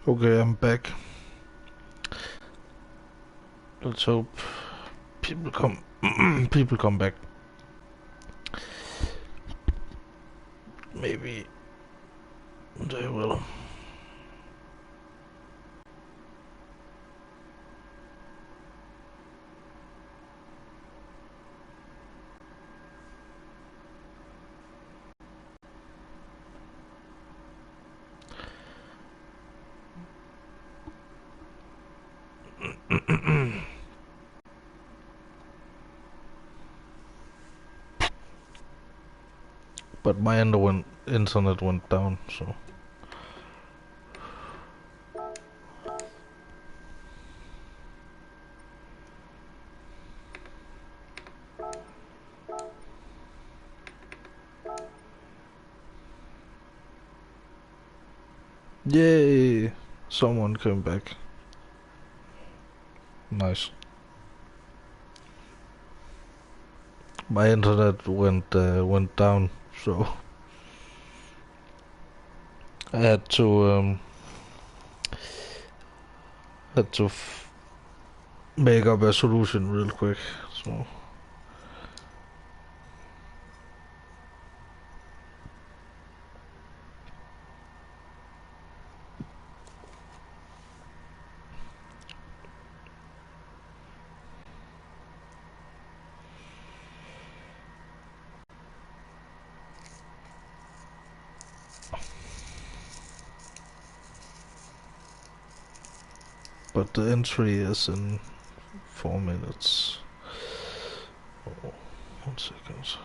Okay, I'm back. Let's hope people come people come back. Maybe they will. But my internet went down, so. Yay! Someone came back. Nice. My internet went down, so I had to make up a solution real quick. So. But the entry is in 4 minutes. Oh, 1 second.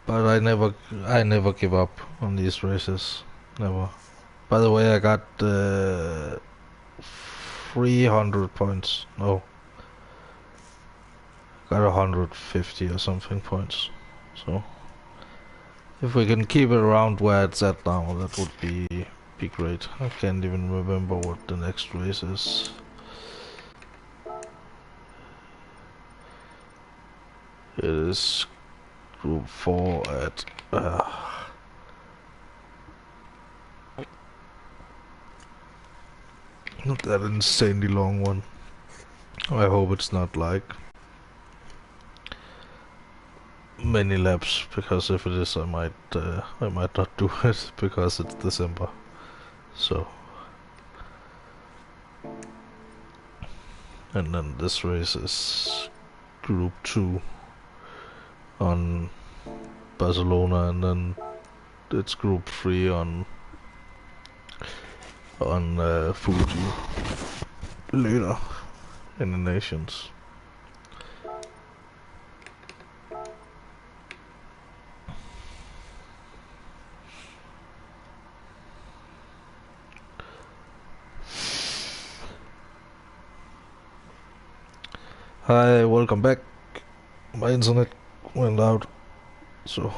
But I never give up on these races. Never. By the way, I got 300 points. No, got 150 or something points. So if we can keep it around where it's at now, that would be great. I can't even remember what the next race is. It is Group 4 at not that insanely long one. I hope it's not like many laps, because if it is, I might not do it because it's December. So, and then this race is Group 2 on Barcelona, and then it's Group 3 on Fuji later in the Nations. Hi, welcome back. My internet went out, so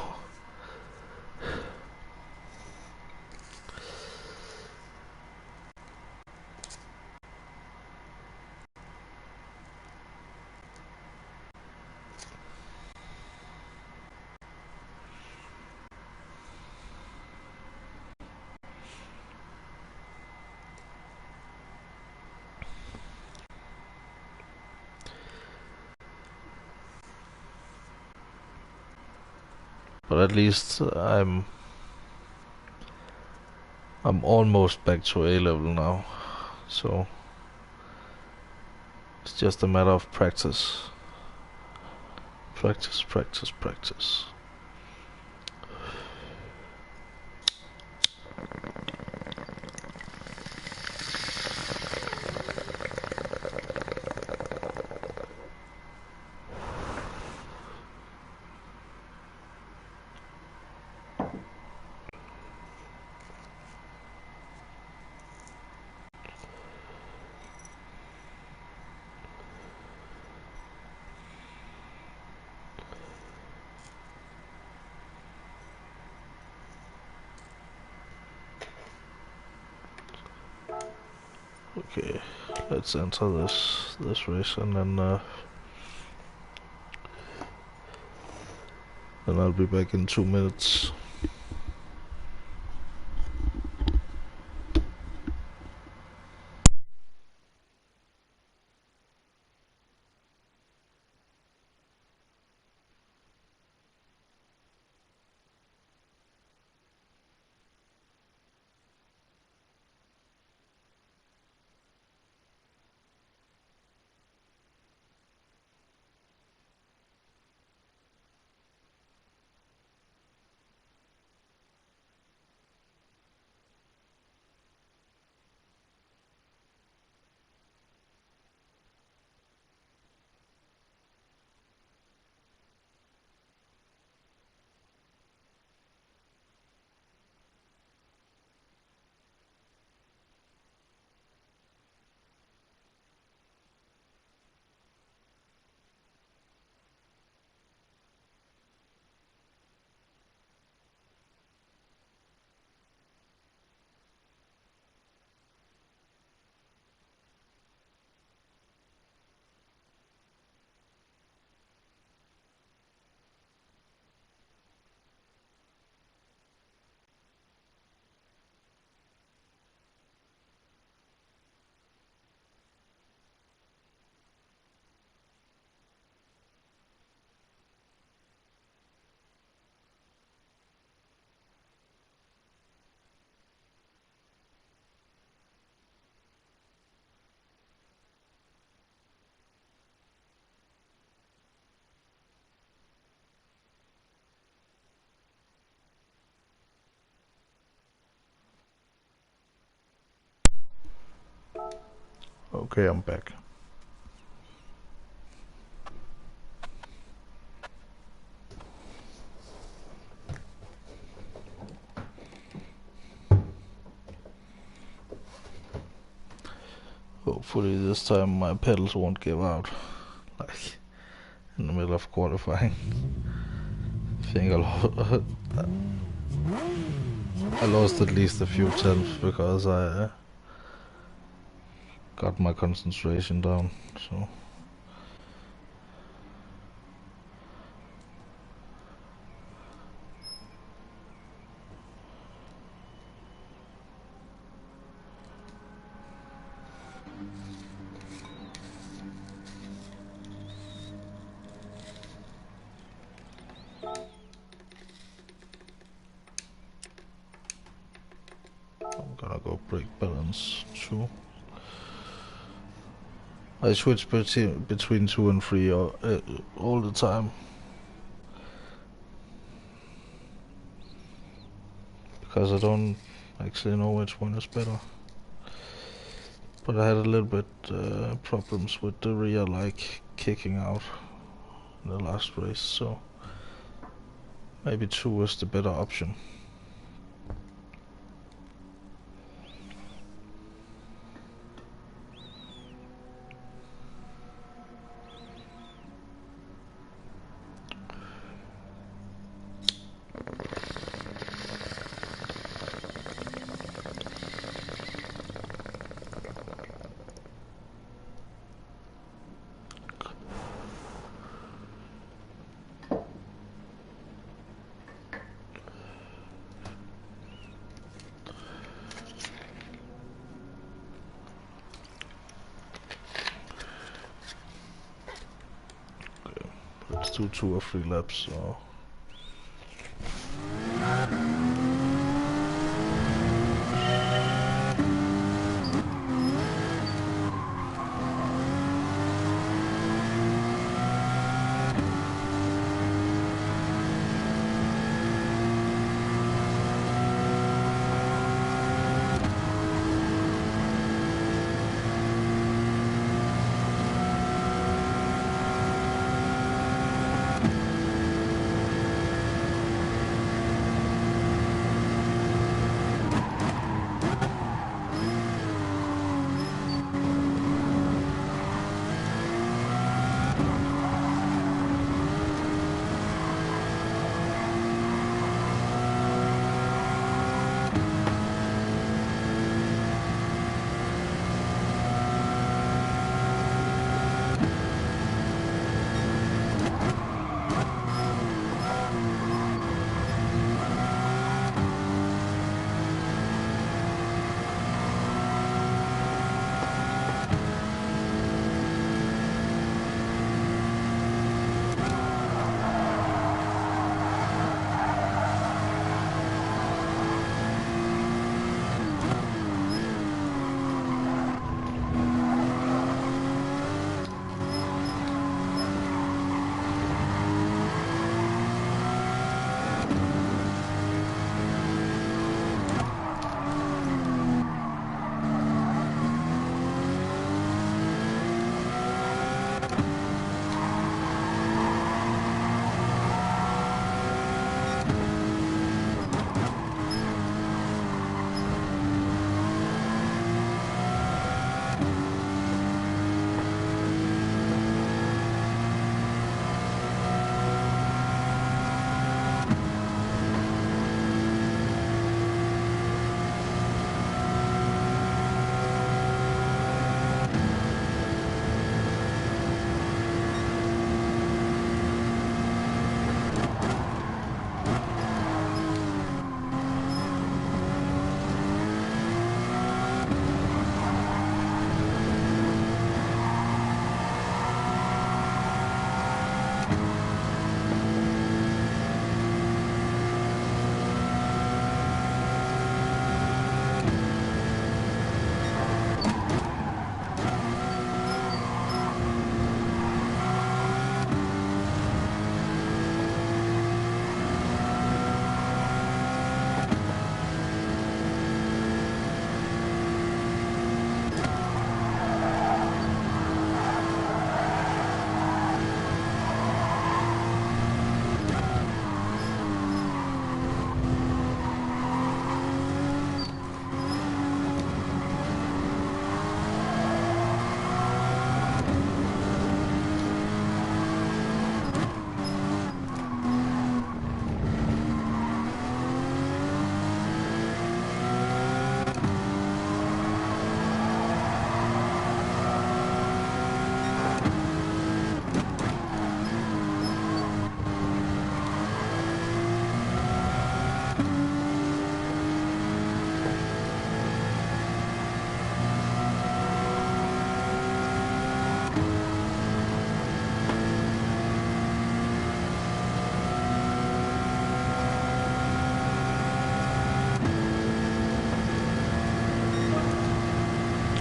but at least I'm almost back to A level now, so it's just a matter of practice. Practice, practice, practice. Okay, let's enter this race, and then I'll be back in 2 minutes. Okay, I'm back. Hopefully this time my pedals won't give out, like in the middle of qualifying. I think I lost at least a few tenths because I got my concentration down, so. I'm gonna go brake balance 2. I switch between 2 and 3 all the time. Because I don't actually know which one is better. But I had a little bit problems with the rear, like kicking out in the last race, so maybe 2 is the better option. Let's do 2 or 3 laps. So.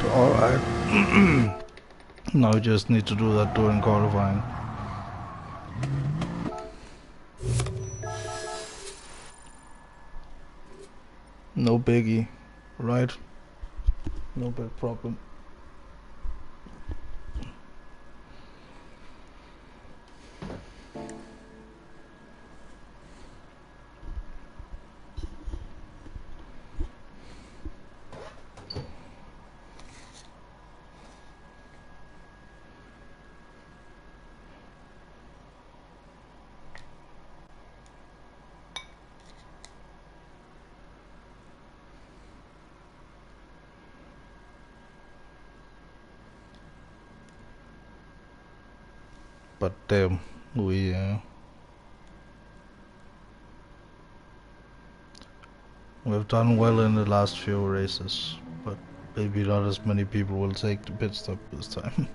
Alright. Now we just need to do that during qualifying. No biggie, right? No big problem. But damn, we've done well in the last few races, but maybe not as many people will take the pit stop this time.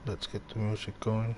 Let's get the music going.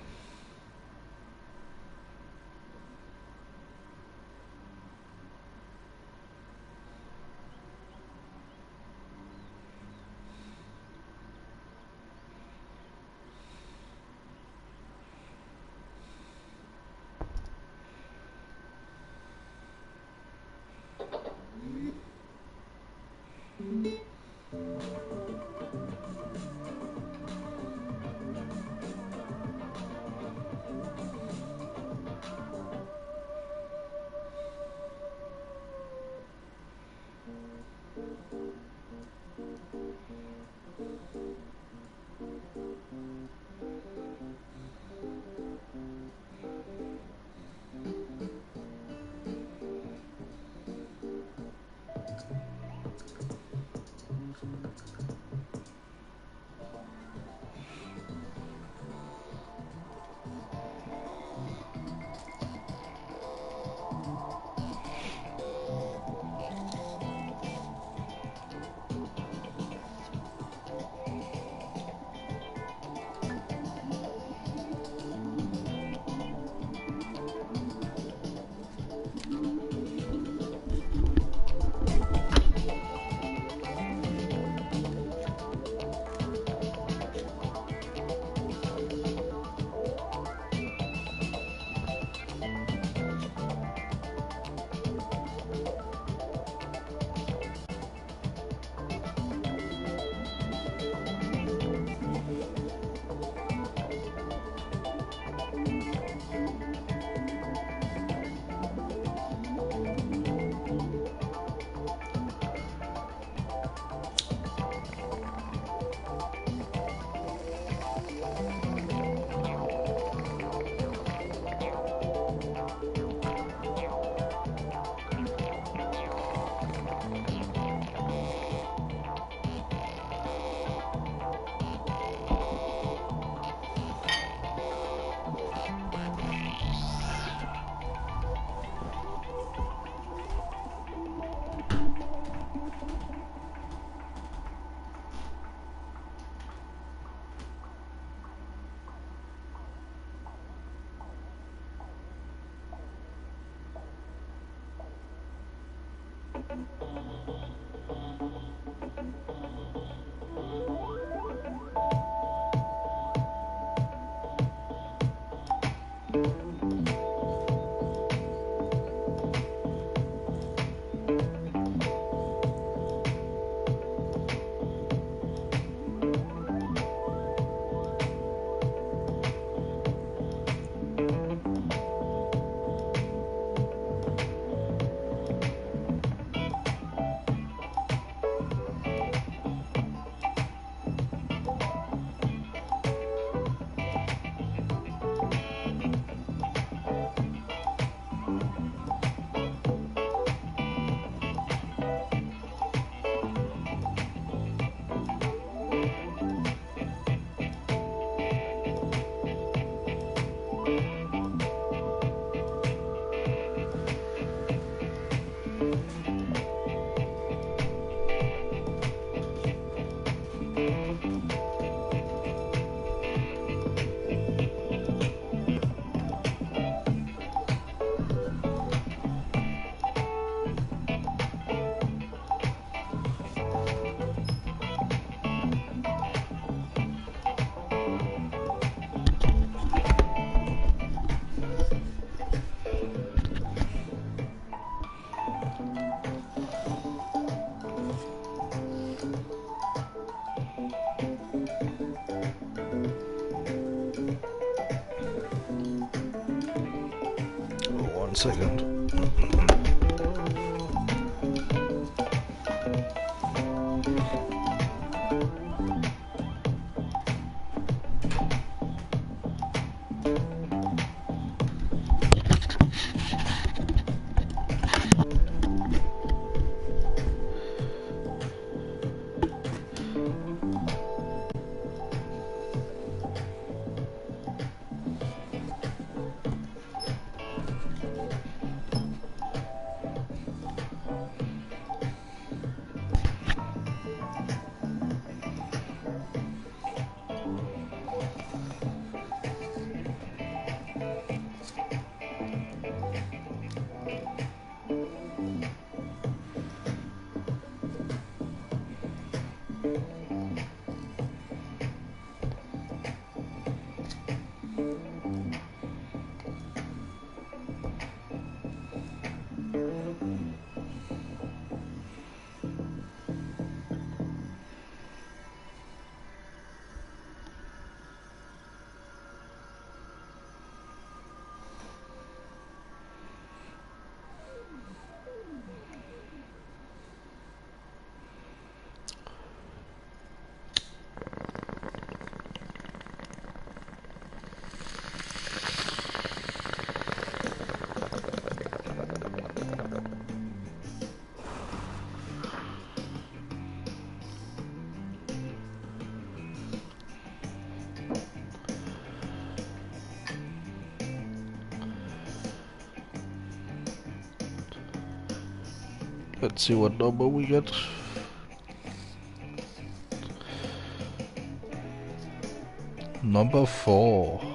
1 second. Let's see what number we get. Number 4.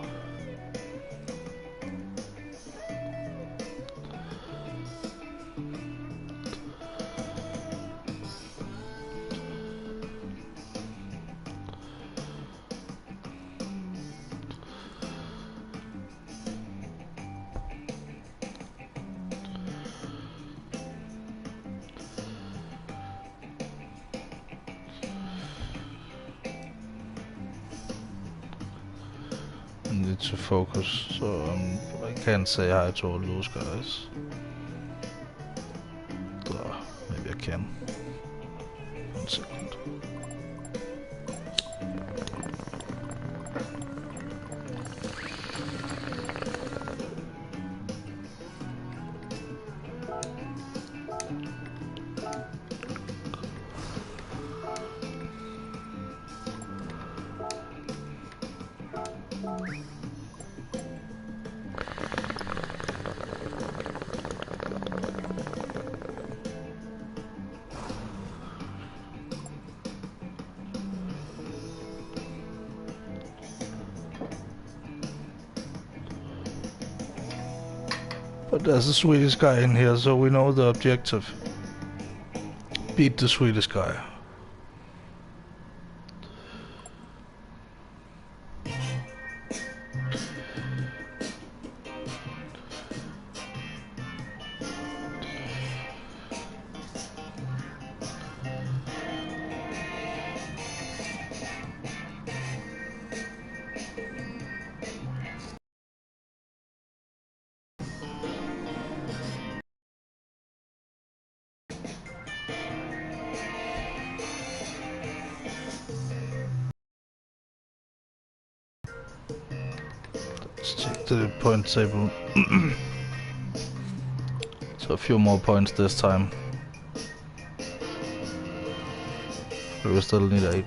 I need to focus, so I can't say hi to all those guys. Maybe I can. 1 second. But there's a Swedish guy in here, so we know the objective. Beat the Swedish guy. Let's check the point table. So a few more points this time. But we still need 8.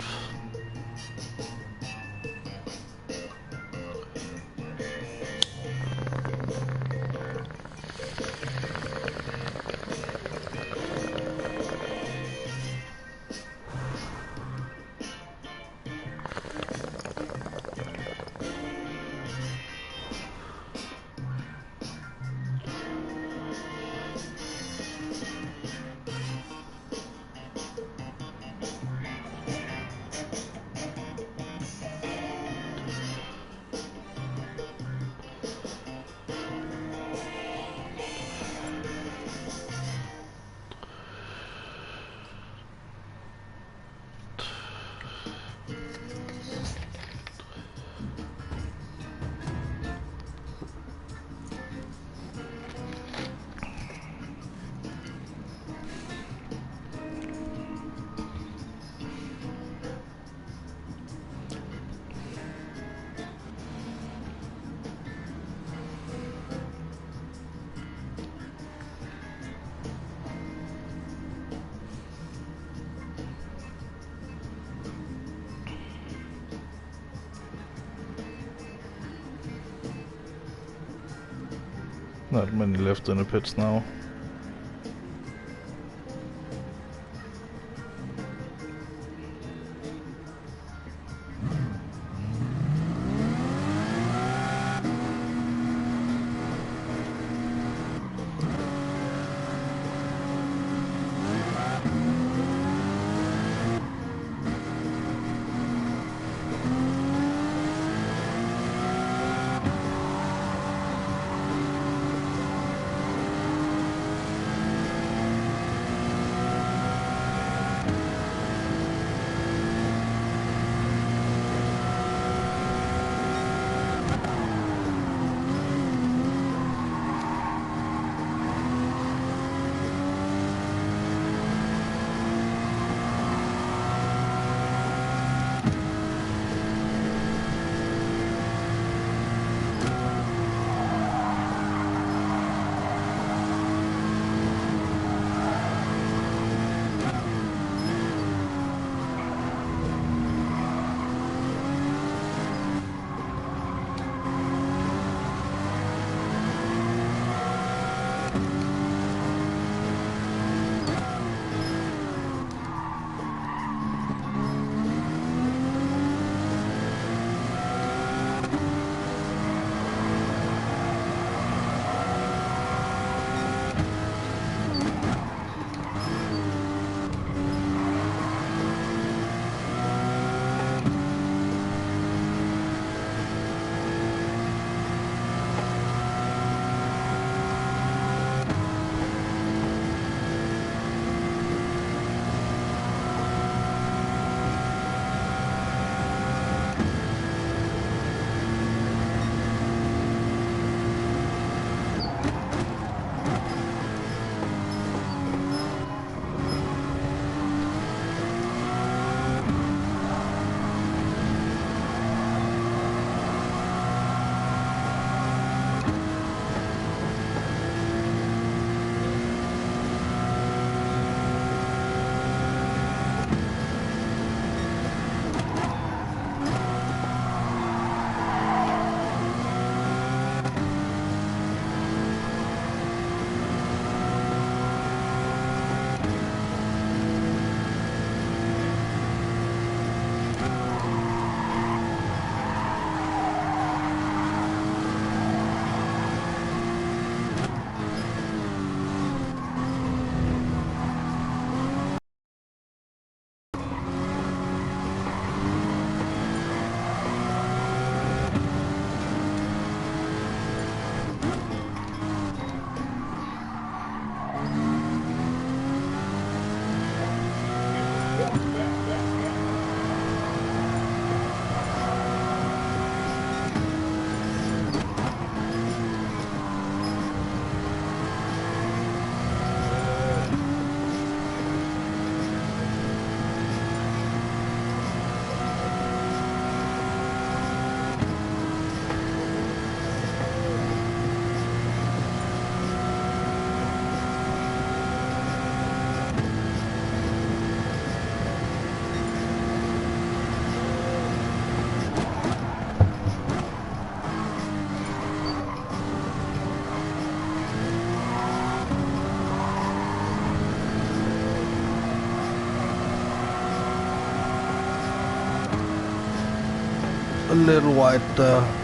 Not many left in the pits now. A little wide there.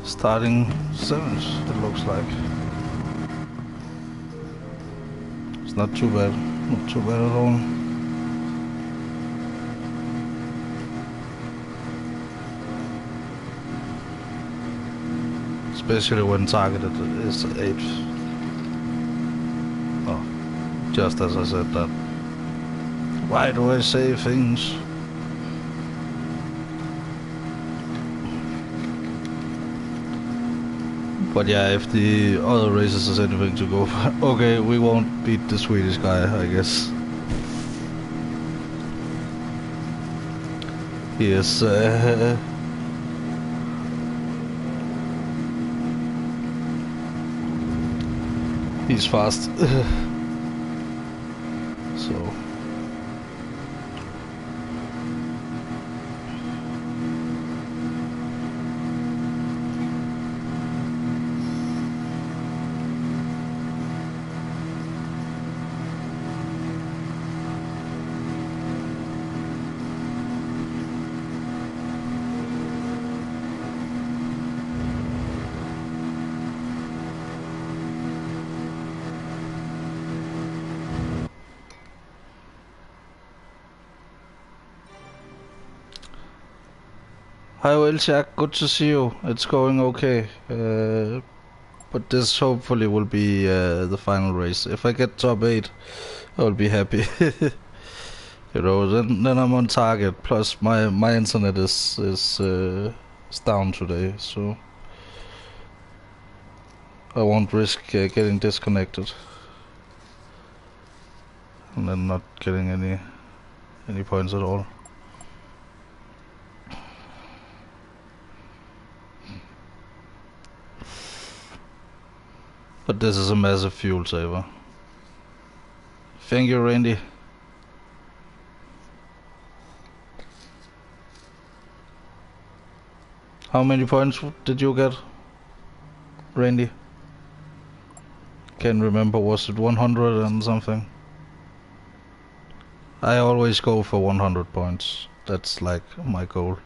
Starting 7th, it looks like. It's not too bad. Not too bad at all. Especially when targeted is 8th. Oh, just as I said that. Why do I say things? But yeah, if the other races is anything to go for, okay, we won't beat the Swedish guy, I guess. He is, he's fast. So. Hi Wilshak, good to see you. It's going okay. But this hopefully will be the final race. If I get top 8, I'll be happy. You know, then I'm on target. Plus my internet is down today, so I won't risk getting disconnected and then not getting any points at all. But this is a massive fuel saver. Thank you, Randy. How many points did you get, Randy? Can't remember, was it 100 and something? I always go for 100 points. That's like my goal.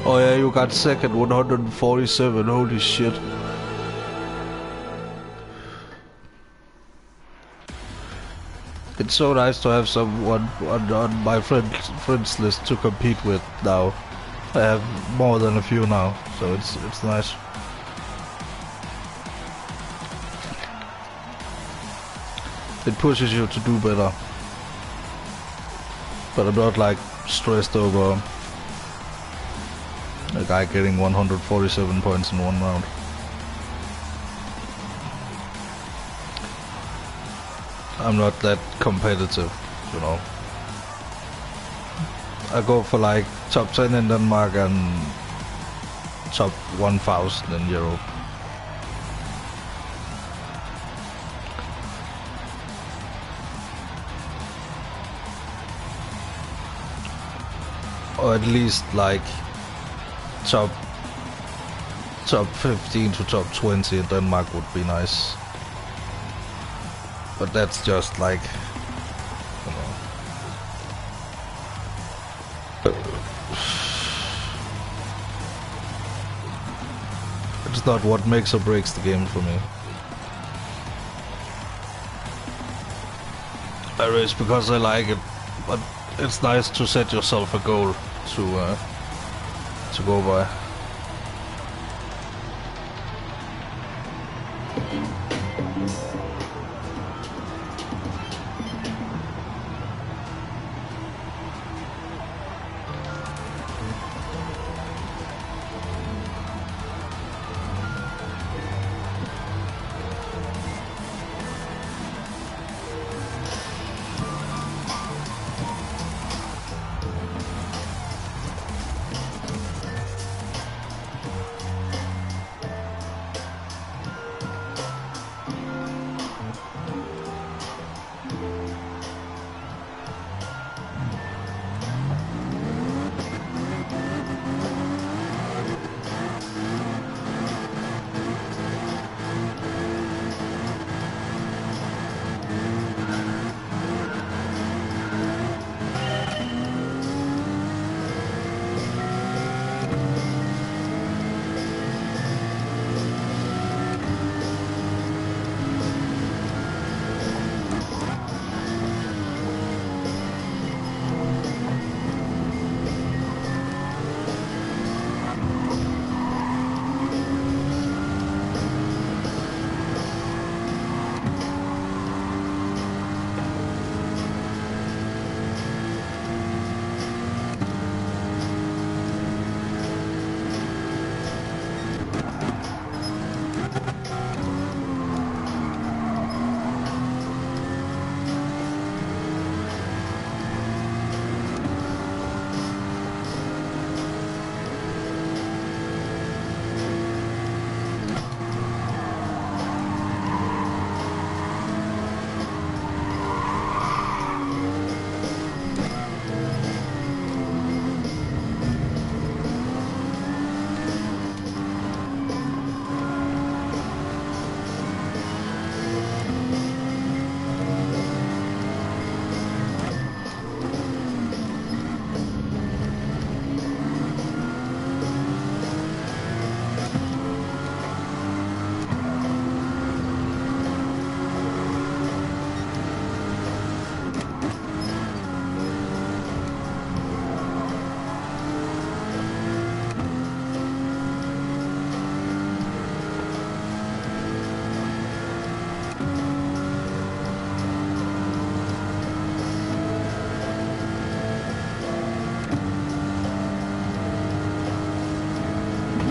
Oh yeah, you got second, 147, holy shit. It's so nice to have someone on my friends list to compete with now. I have more than a few now, so it's nice. It pushes you to do better. But I'm not like stressed over a guy getting 147 points in one round. I'm not that competitive, you know. I go for like top 10 in Denmark and top 1000 in Europe. Or at least like top 15 to top 20 in Denmark would be nice. But that's just like, you know. It's not what makes or breaks the game for me. I race because I like it, but it's nice to set yourself a goal to go by.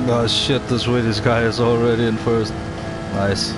Oh shit, the Swedish guy is already in first. Nice.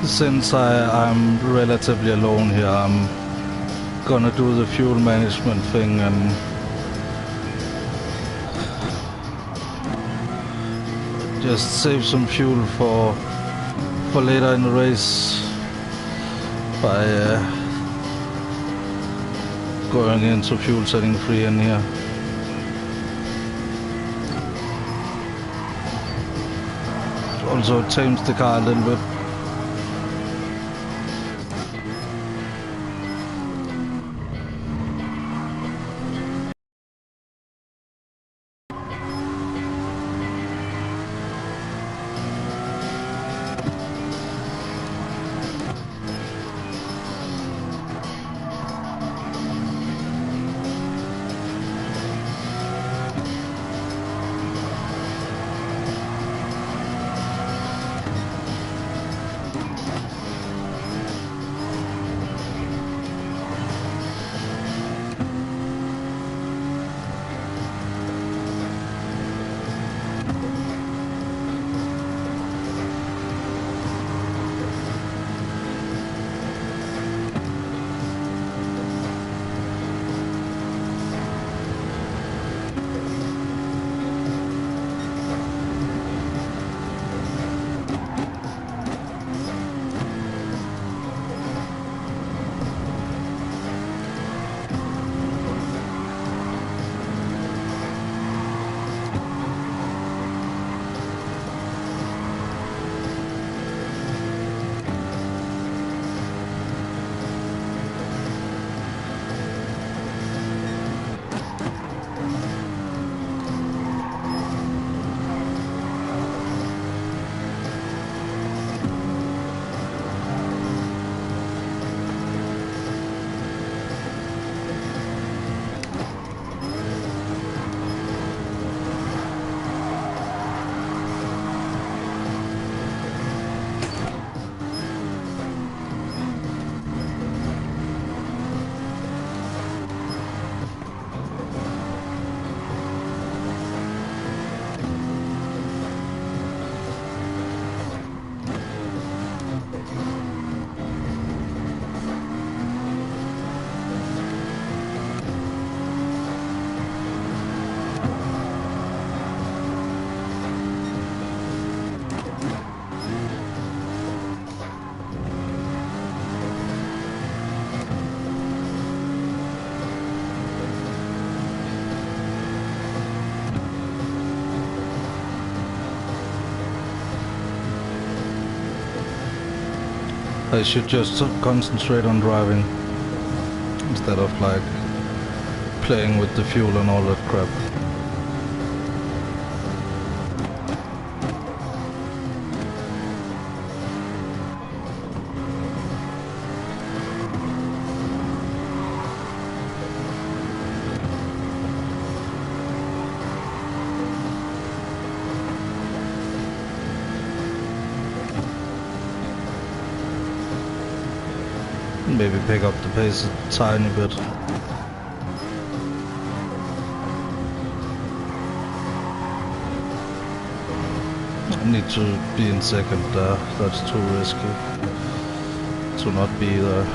Since I'm relatively alone here, I'm gonna do the fuel management thing and just save some fuel for later in the race by going into fuel setting 3 in here. Also tames the car a little bit. I should just concentrate on driving instead of like playing with the fuel and all that crap. Maybe pick up the pace a tiny bit. I need to be in second there, that's too risky to not be there.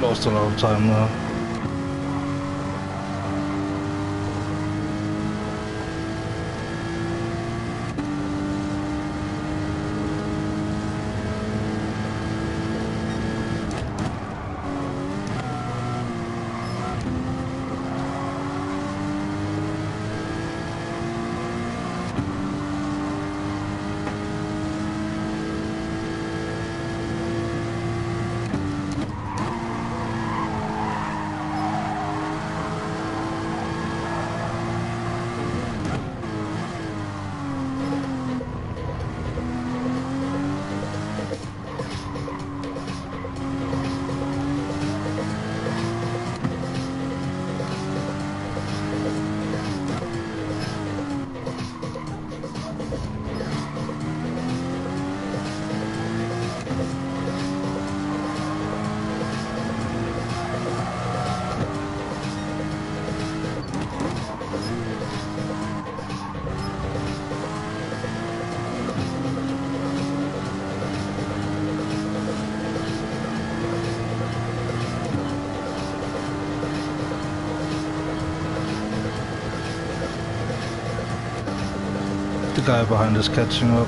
Lost a lot of time there. The guy behind is catching up.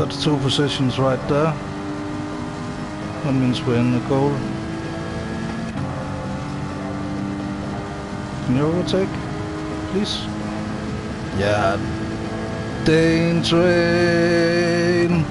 That's 2 positions right there. That means we're in the goal. Can you overtake, please? Yeah. Dane train!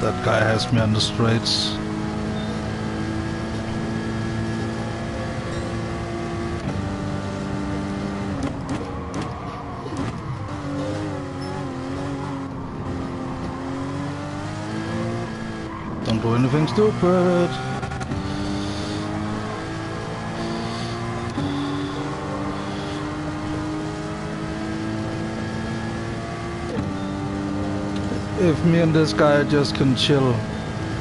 That guy has me on the straights. Don't do anything stupid. If me and this guy just can chill,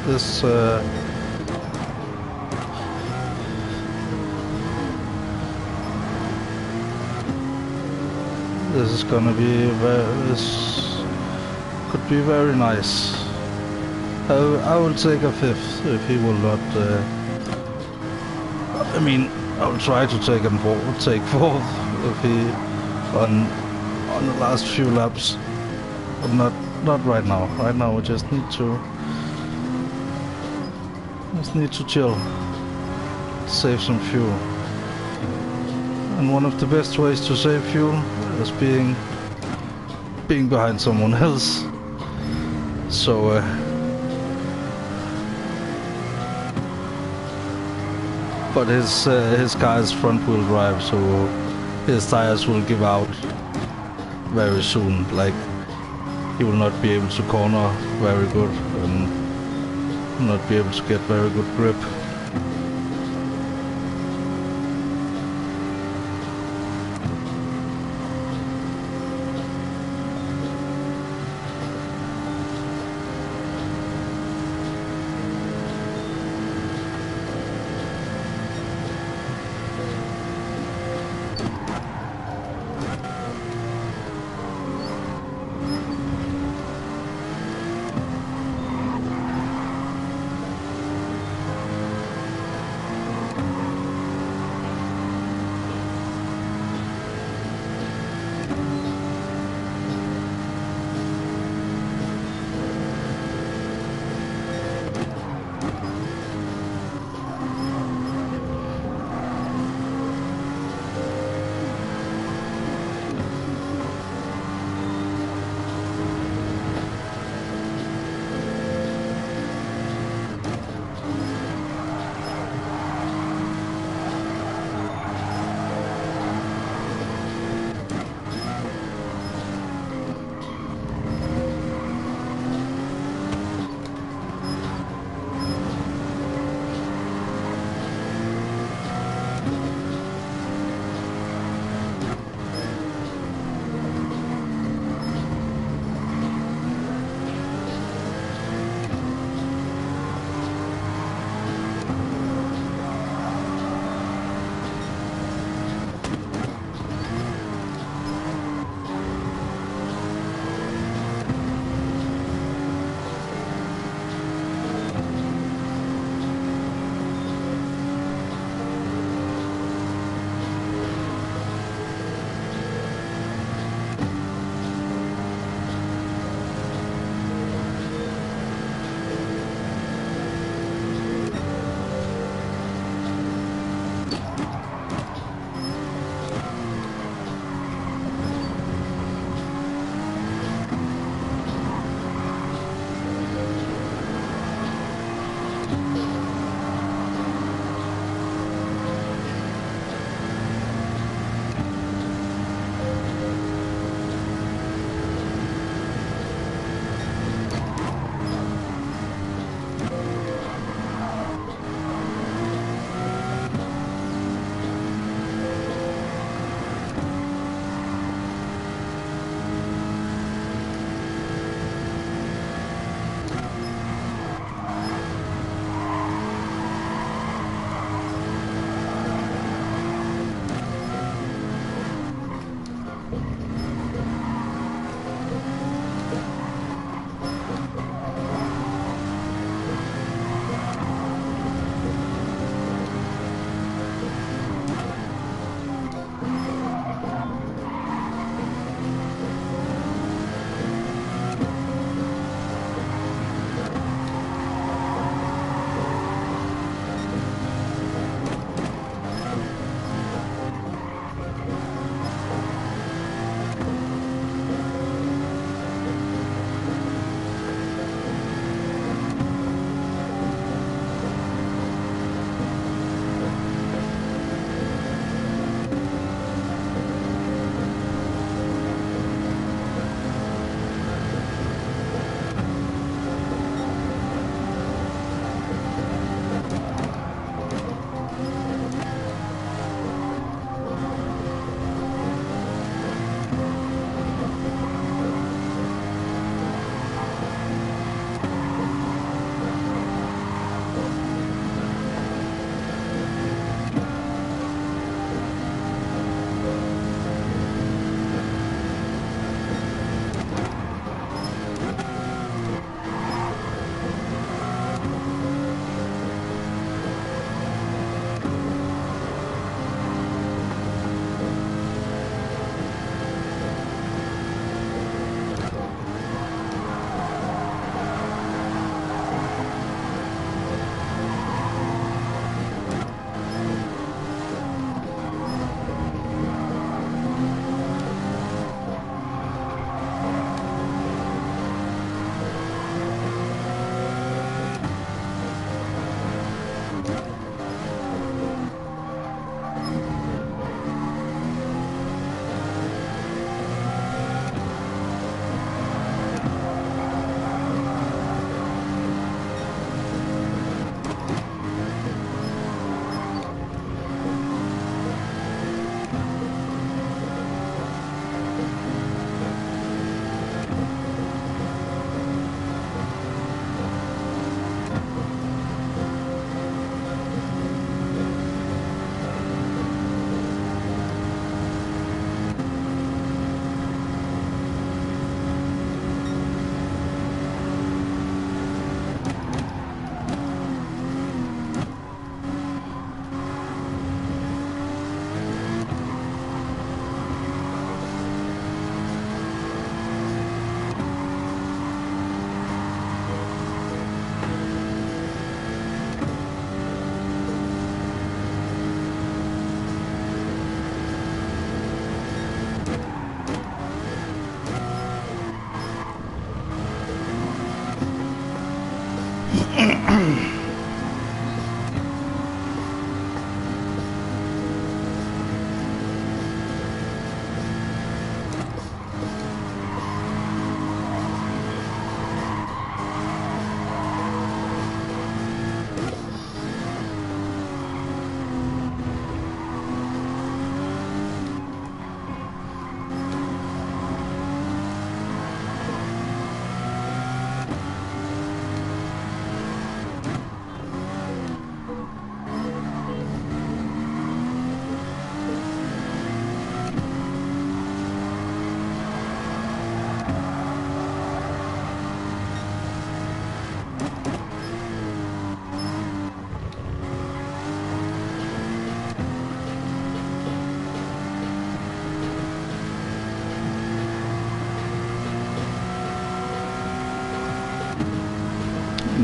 this this is gonna be this could be very nice. I will take a 5th if he will not. I mean, I will try to take 4th if he on the last few laps, but not right now. Right now we just need to chill, save some fuel. And one of the best ways to save fuel is being behind someone else. So but his car is front wheel drive, so his tires will give out very soon. Like, he will not be able to corner very good and not be able to get very good grip.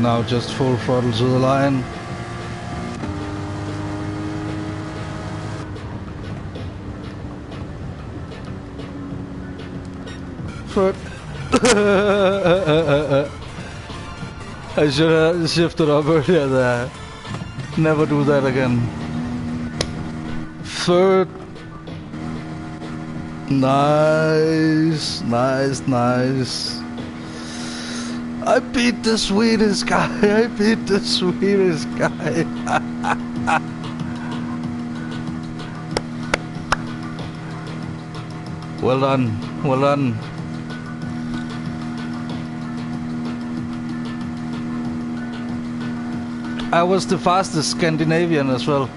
now, just full throttle to the line. Third. I should have shifted up earlier there. Never do that again. Third. Nice, nice, nice. I beat the Swedish guy. I beat the Swedish guy. Well done. Well done. I was the fastest Scandinavian as well.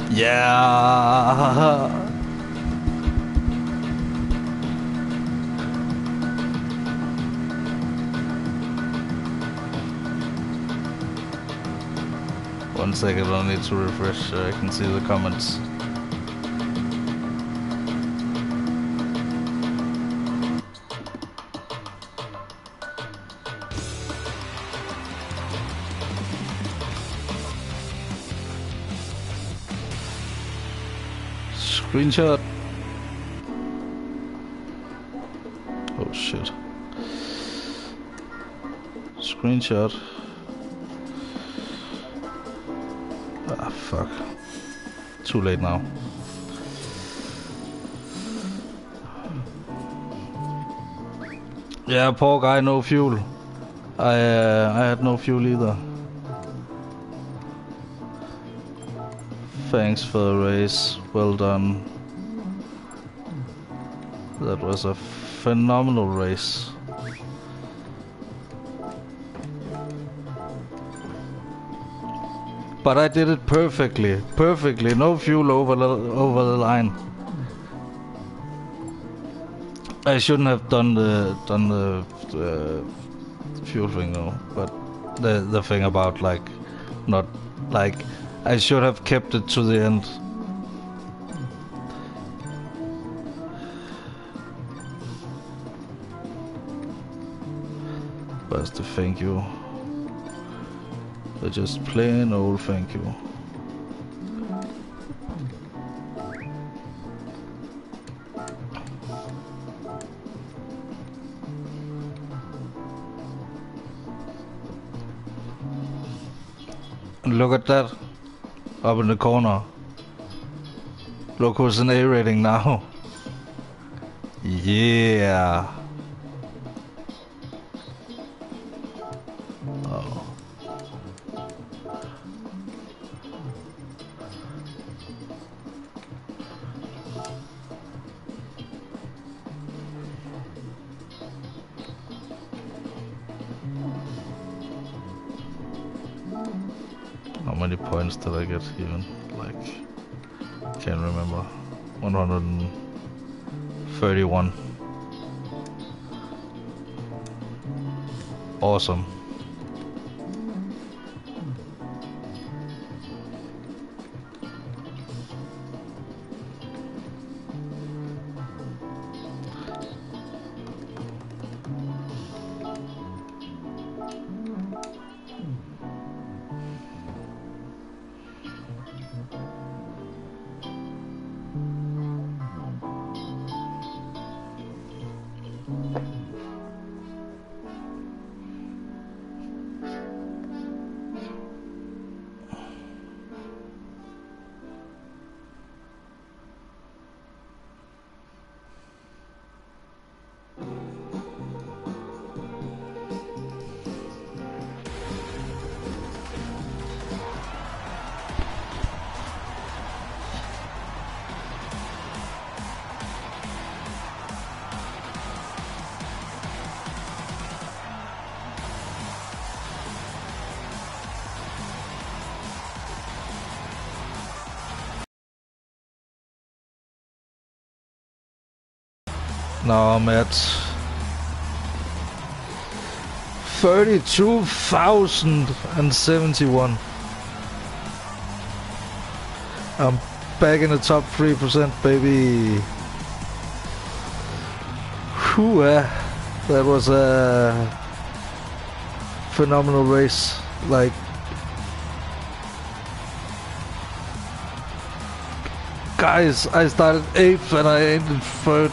Yeah. One second, I need to refresh so I can see the comments. Screenshot. Oh shit. Screenshot. Ah fuck. Too late now. Yeah, poor guy, no fuel. I had no fuel either. Thanks for the race, well done. That was a phenomenal race. But I did it perfectly, no fuel over the line. I shouldn't have done the fuel thing though, but the thing about not I should have kept it to the end. Where's the thank you? Just plain old thank you. Look at that. Up in the corner. Look who's an A rating now. Yeah. Oh. How many points did I get even? Can't remember. 131. Awesome. Now I'm at 32,071. I'm back in the top 3%, baby. Whew. That was a phenomenal race. Like, guys, I started 8th and I ended 3rd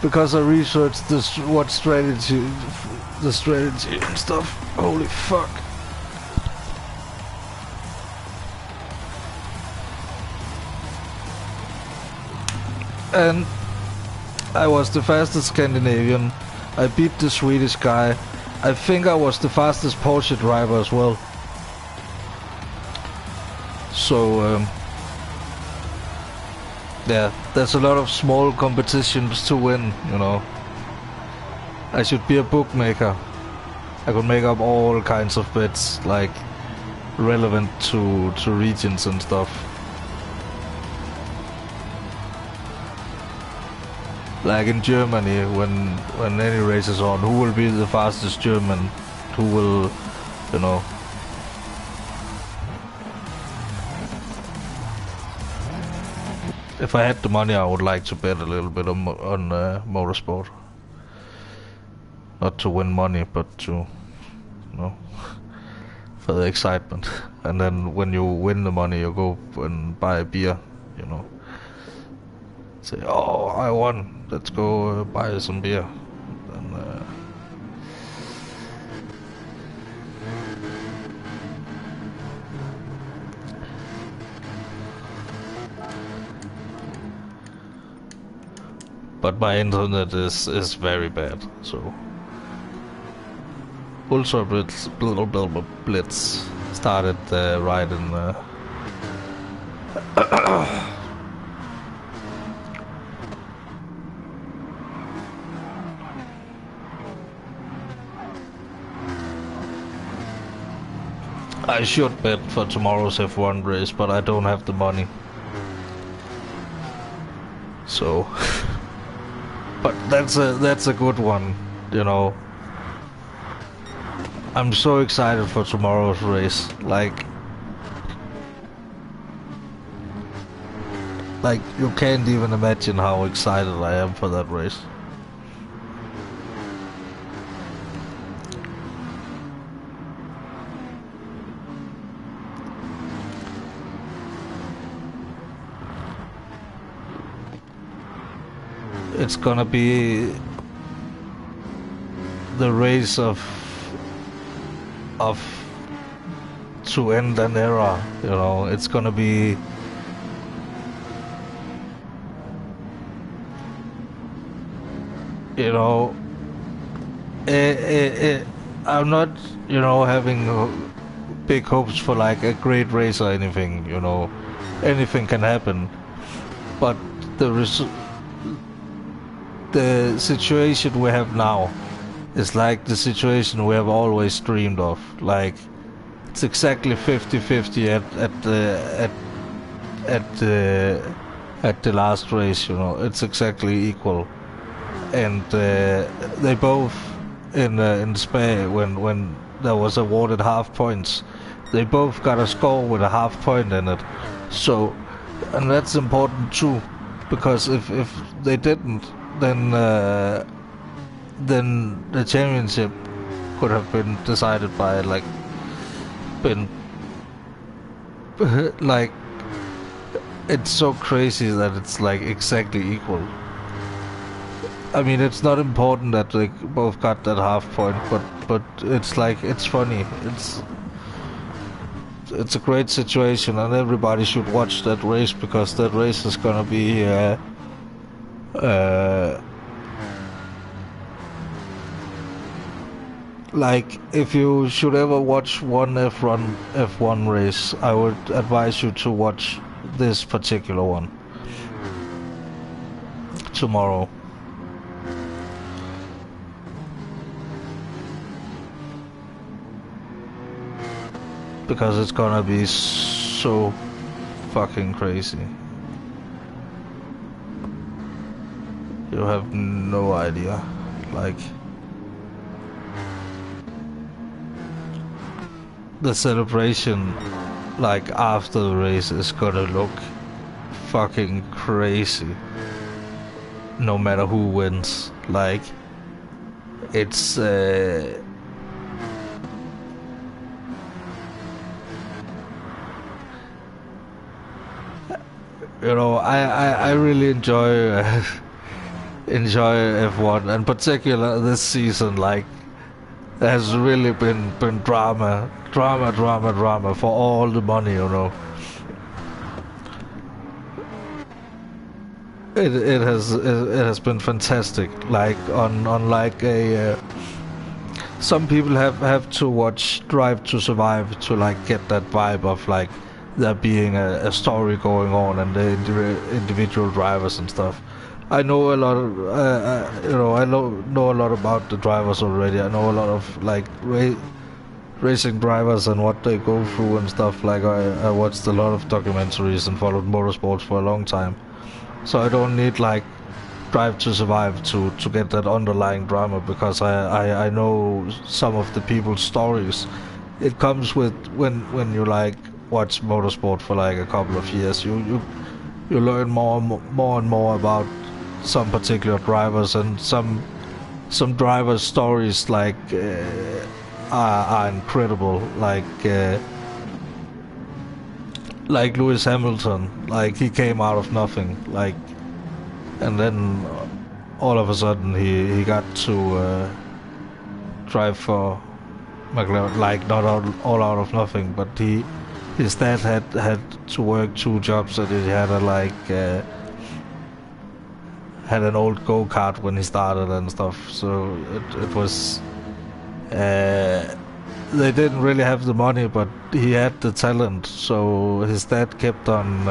because I researched this, the strategy and stuff. Holy fuck. And I was the fastest Scandinavian. I beat the Swedish guy. I think I was the fastest Porsche driver as well. So, yeah, there's a lot of small competitions to win, you know. I should be a bookmaker. I could make up all kinds of bets, like, relevant to regions and stuff. Like in Germany, when any race is on, who will be the fastest German? Who will, you know? If I had the money, I would like to bet a little bit on motorsport. Not to win money, but to, you know, for the excitement. And then when you win the money, you go and buy a beer, you know. Say, oh, I won. Let's go buy some beer. And, but my internet is very bad, so Ultra Blitz started right in. I should bet for tomorrow's F1 race, but I don't have the money. So, but that's a good one, you know. I'm so excited for tomorrow's race. Like you can't even imagine how excited I am for that race. It's gonna be the race of to end an era, you know. It's gonna be you know, I'm not, you know, having big hopes for like a great race or anything, you know. Anything can happen, but the situation we have now is like the situation we have always dreamed of. Like, it's exactly 50-50 at the last race, you know. It's exactly equal, and they both in Spa, when there was awarded half points, they both got a score with a half point in it. So, and that's important too, because if they didn't, then the championship could have been decided by like it's so crazy that it's like exactly equal. I mean, it's not important that they both got that half point, but it's like, it's funny. It's a great situation, and everybody should watch that race, because that race is gonna be like, if you should ever watch one F1 race, I would advise you to watch this particular one tomorrow. Because it's gonna be so fucking crazy. You have no idea. Like, the celebration, like, after the race is gonna look fucking crazy. no matter who wins. Like, it's you know, I really enjoy enjoy F1, and particular this season. Like, there has really been drama for all the money, you know. It has been fantastic. Like, on like a some people have to watch Drive to Survive to like get that vibe of like there being a story going on and the individual drivers and stuff. I know a lot of you know, I know a lot about the drivers already. I know a lot of like racing drivers and what they go through and stuff. Like, I watched a lot of documentaries and followed motorsports for a long time, so I don't need like Drive to Survive to get that underlying drama, because I know some of the people's stories. It comes with when you like watch motorsport for like a couple of years. You learn more and more about some particular drivers, and some drivers' stories like are incredible. Like Lewis Hamilton, like he came out of nothing, like, and then all of a sudden he got to drive for McLaren, like not all out of nothing, but his dad had to work 2 jobs, and he had had an old go-kart when he started and stuff. So it was they didn't really have the money, but he had the talent. So his dad kept on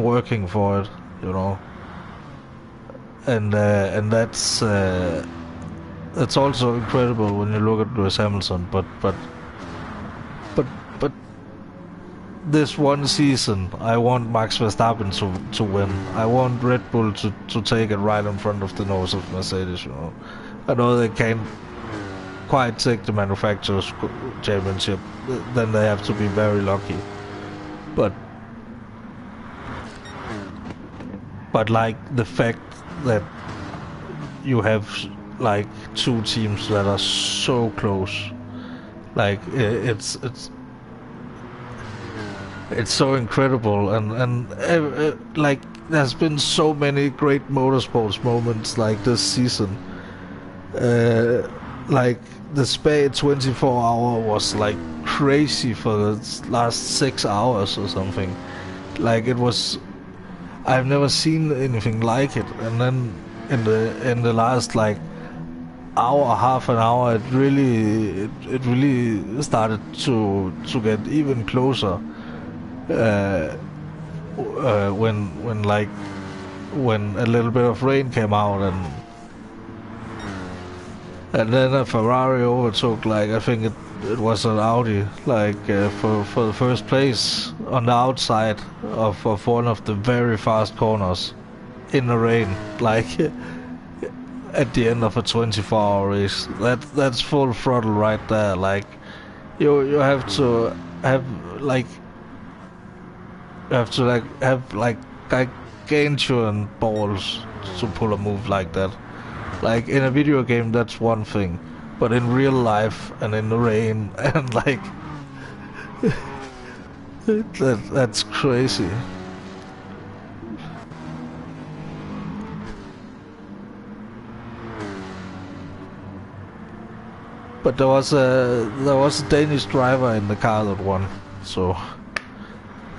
working for it, you know. And that's also incredible when you look at Lewis Hamilton. But this one season, I want Max Verstappen to win. I want Red Bull to take it right in front of the nose of Mercedes, you know. I know they can't quite take the manufacturers' championship, then they have to be very lucky. But like the fact that you have like 2 teams that are so close, like it's so incredible, and like there's been so many great motorsports moments like this season. Like the Spa 24-hour was like crazy for the last 6 hours or something. Like, it was, I've never seen anything like it. And then in the last like hour, half an hour, it really started to get even closer. When a little bit of rain came out, and then a Ferrari overtook, like, I think it was an Audi, like for the first place on the outside of one of the very fast corners in the rain, like at the end of a 24-hour race. That's full throttle right there. Like, you have to have like gargantuan balls to pull a move like that. Like, in a video game, that's one thing, but in real life and in the rain and like that's crazy. But there was a Danish driver in the car that won, so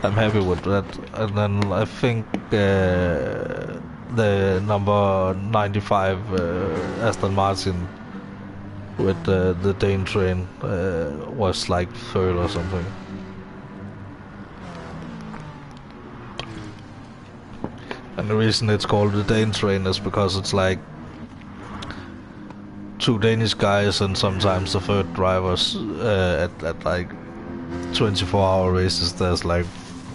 I'm happy with that. And then I think the number 95 Aston Martin with the Dane train was like third or something. And the reason it's called the Dane train is because it's like 2 Danish guys and sometimes the third drivers at like 24-hour races. There's like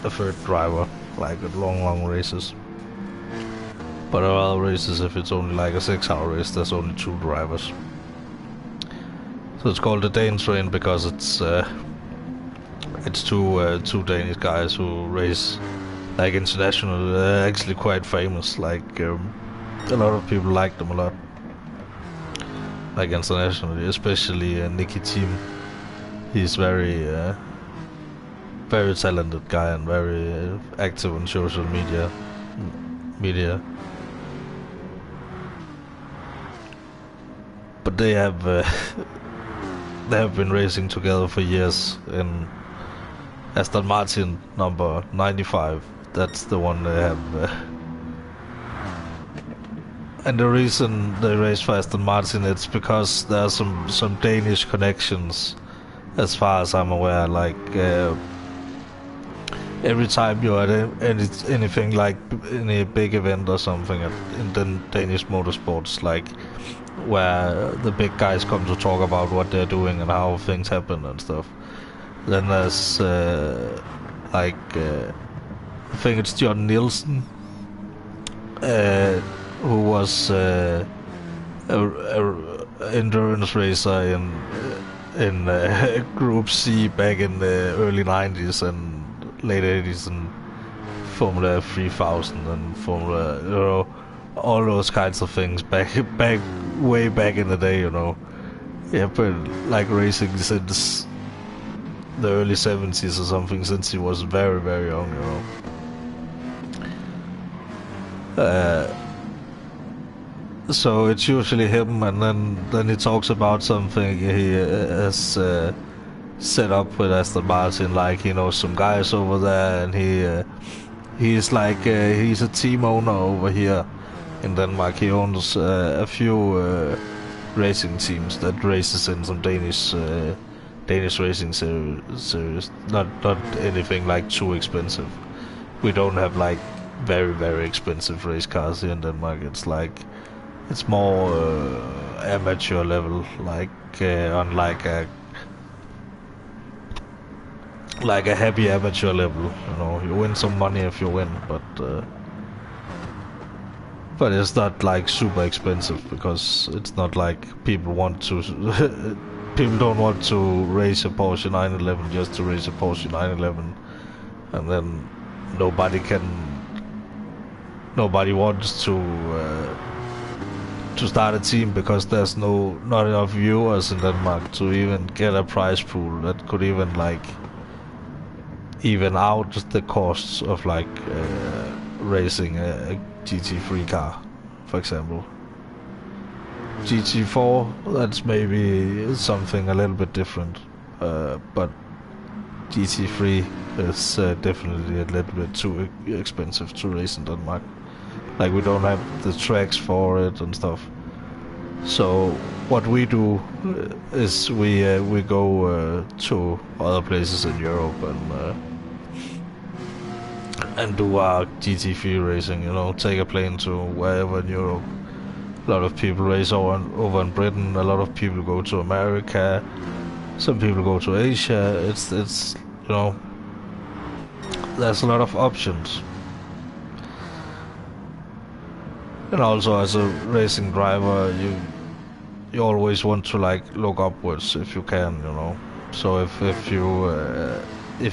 a third driver, like at long races. But at other races, if it's only like a 6-hour race, there's only 2 drivers. So it's called the Dane train because it's two Danish guys who race like international, they're actually quite famous. Like a lot of people like them a lot. Like internationally, especially Nicky Team. He's very talented guy and very active on social media. But they have they have been racing together for years in Aston Martin number 95. That's the one they have. And the reason they race for Aston Martin, it's because there are some Danish connections, as far as I'm aware. Like every time you're at anything like any big event or something in the Danish motorsports, like where the big guys come to talk about what they're doing and how things happen and stuff. Then there's I think it's John Nielsen, who was a endurance racer in Group C back in the early 90s and late 80s and Formula 3000 and Formula, all those kinds of things way back in the day, Yeah, but like racing since the early 70s or something, since he was very, very young, So it's usually him, and then he talks about something he has set up with Aston Martin, like he knows some guys over there, and he's like he's a team owner over here in Denmark. He owns a few racing teams that races in some Danish racing series. Not anything like too expensive. We don't have like very, very expensive race cars here in Denmark. It's more amateur level, like on like a happy amateur level. You win some money if you win, but it's not like super expensive, because it's not like people want to people don't want to race a Porsche 911 just to race a Porsche 911, and then nobody wants to start a team, because there's not enough viewers in Denmark to even get a prize pool that could even like even out the costs of like racing a GT3 car, for example. GT4, that's maybe something a little bit different, but GT3 is definitely a little bit too expensive to race in Denmark. Like, we don't have the tracks for it and stuff. So what we do is we go to other places in Europe and do our GT3 racing. Take a plane to wherever in Europe. A lot of people race over in Britain. A lot of people go to America. Some people go to Asia. It's there's a lot of options. And also, as a racing driver, you always want to like look upwards if you can, So if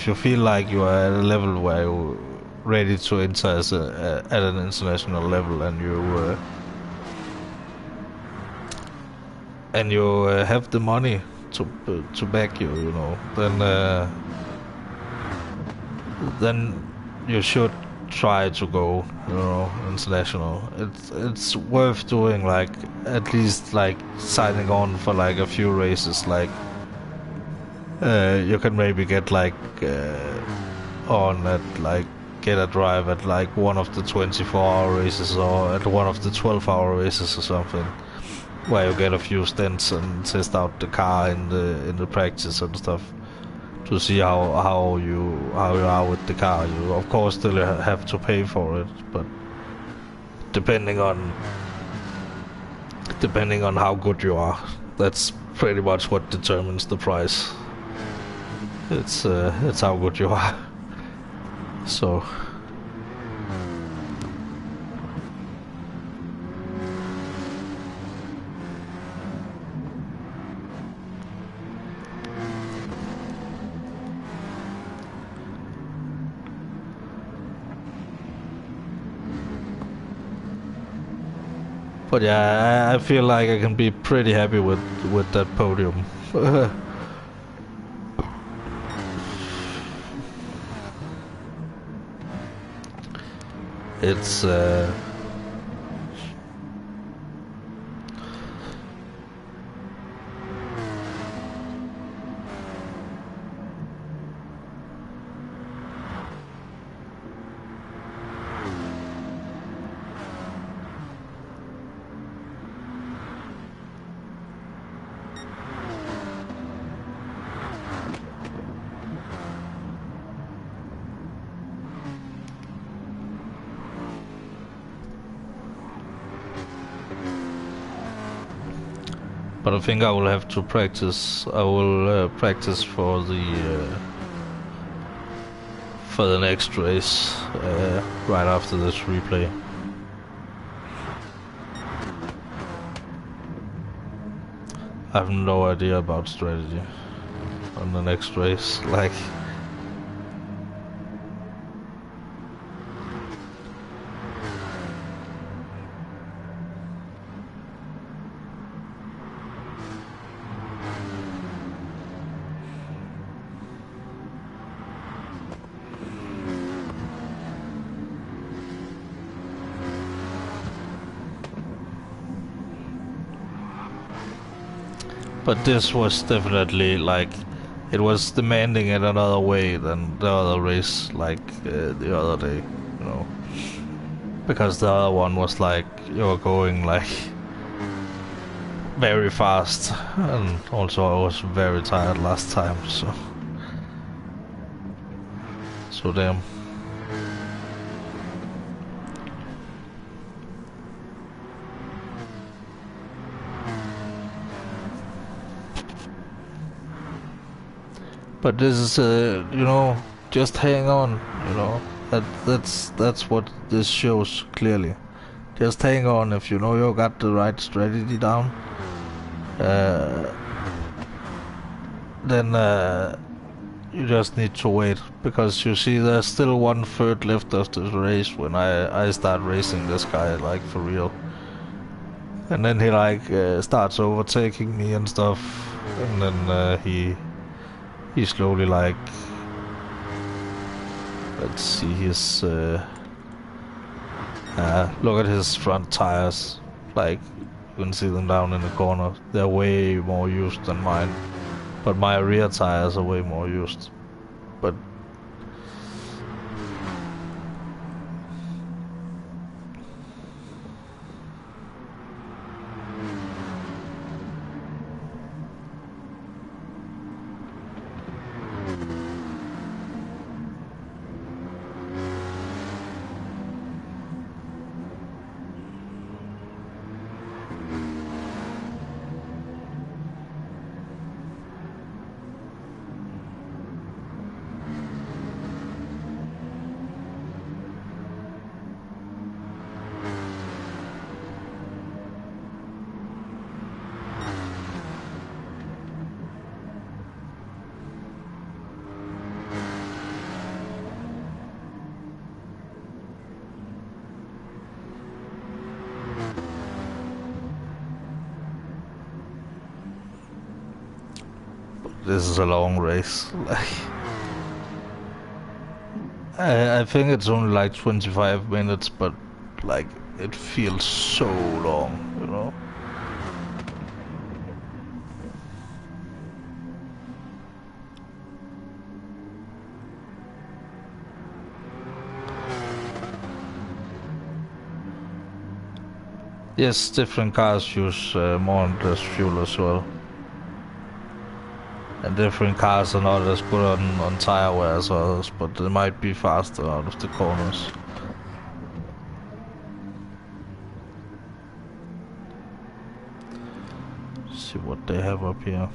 you feel like you are at a level where you're ready to enter at an international level, and you have the money to back you, then you should try to go, international. It's worth doing, like at least like signing on for like a few races. Like you can maybe get like on at like get a drive at like one of the 24-hour races or at one of the 12-hour races or something, where you get a few stints and test out the car in the practice and stuff, to see how you are with the car. You of course still have to pay for it, but depending on how good you are, that's pretty much what determines the price. It's how good you are. So But yeah, I feel like I can be pretty happy with that podium. It's but I think I will have to practice. I will practice for the next race right after this replay. I have no idea about strategy on the next race. Like, but this was definitely like, it was demanding it another way than the other race, like the other day, you know. Because the other one was like, you were going like very fast, and also I was very tired last time, so damn. But this is, you know, just hang on, you know. That's what this shows clearly. Just hang on if you know you got the right strategy down. Then you just need to wait, because you see there's still 1/3 left of this race when I start racing this guy like for real. And then he like starts overtaking me and stuff, and then he slowly like, let's see his look at his front tires, like you can see them down in the corner. They're way more used than mine, but my rear tires are way more used. But this is a long race. Like, I think it's only like 25 minutes, but like it feels so long, you know. Yes, different cars use more and less fuel as well. And different cars are not as good on tire wear as others, but they might be faster out of the corners. Let's see what they have up here.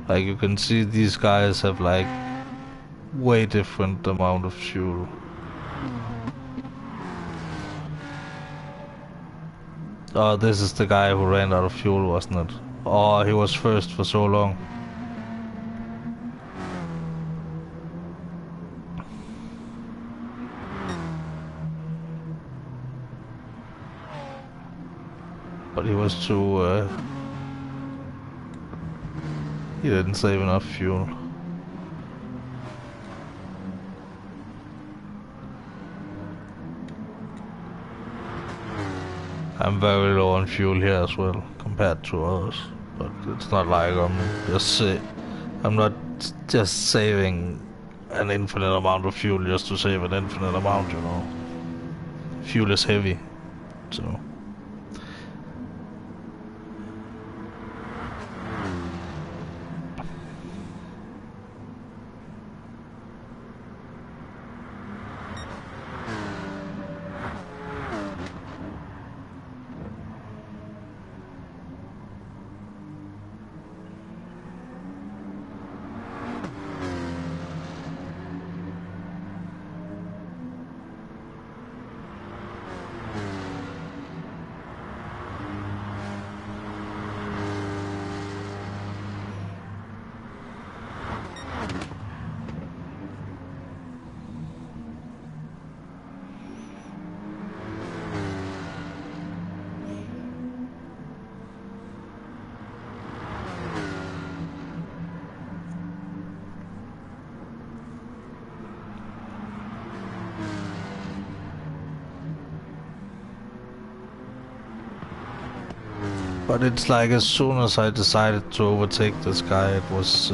Like you can see these guys have like way different amount of fuel. Oh, this is the guy who ran out of fuel, wasn't it? Oh, he was first for so long. he was too, he didn't save enough fuel. I'm very low on fuel here as well, compared to others. But it's not like I'm not just saving an infinite amount of fuel just to save an infinite amount, you know. Fuel is heavy, so... But it's like as soon as I decided to overtake this guy, it was...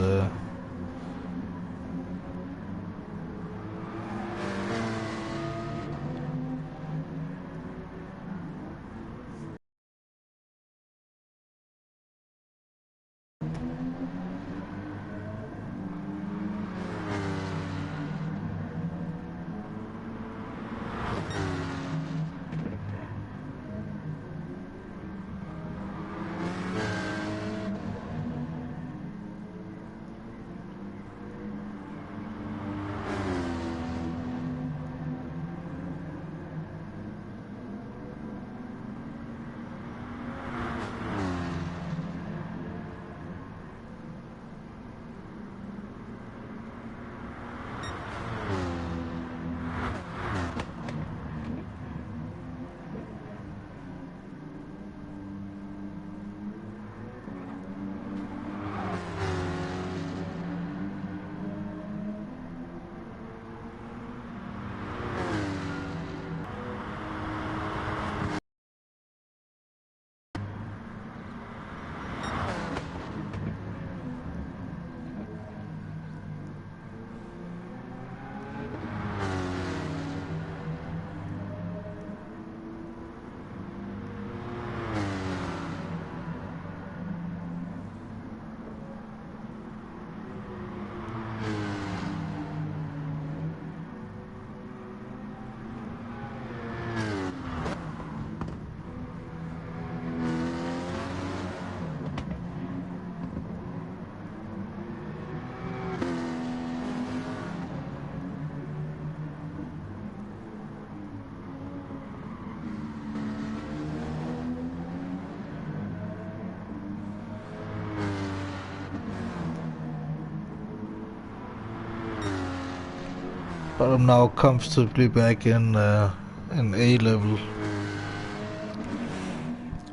But I'm now comfortably back in A level.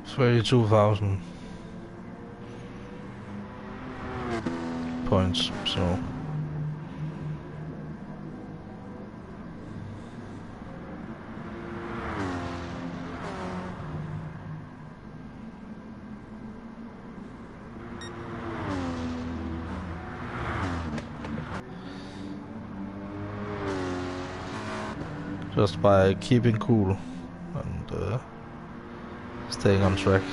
32,000 points, so... Just by keeping cool and staying on track.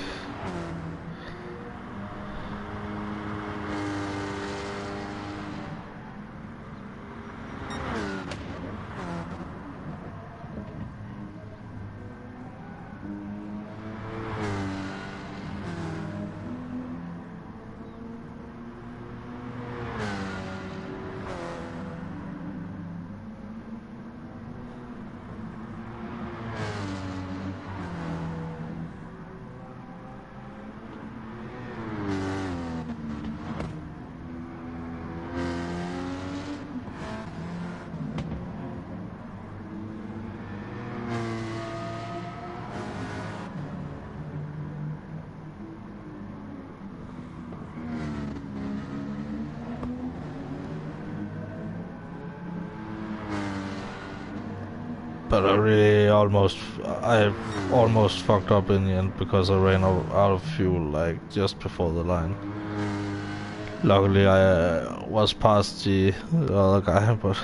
But I almost fucked up in the end because I ran out of fuel like just before the line. Luckily I was past the other guy, but...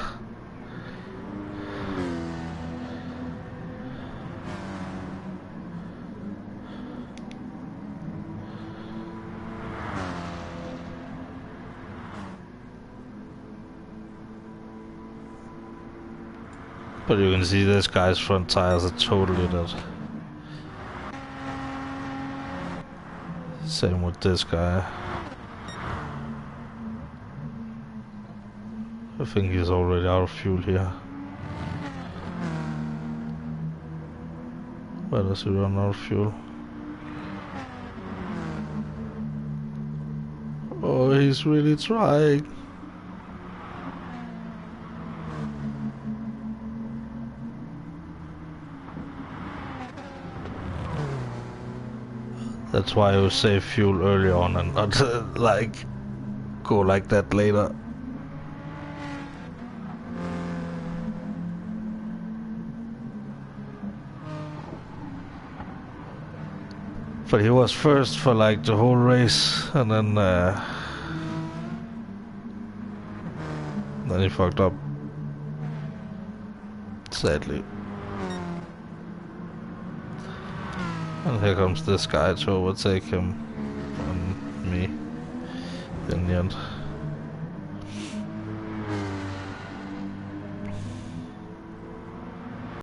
But you can see this guy's front tires are totally dead. Same with this guy. I think he's already out of fuel here. Where does he run out of fuel? Oh, he's really trying. That's why you save fuel early on and not like go like that later. But he was first for like the whole race, and then he fucked up, sadly. And here comes this guy to overtake him and me in the end.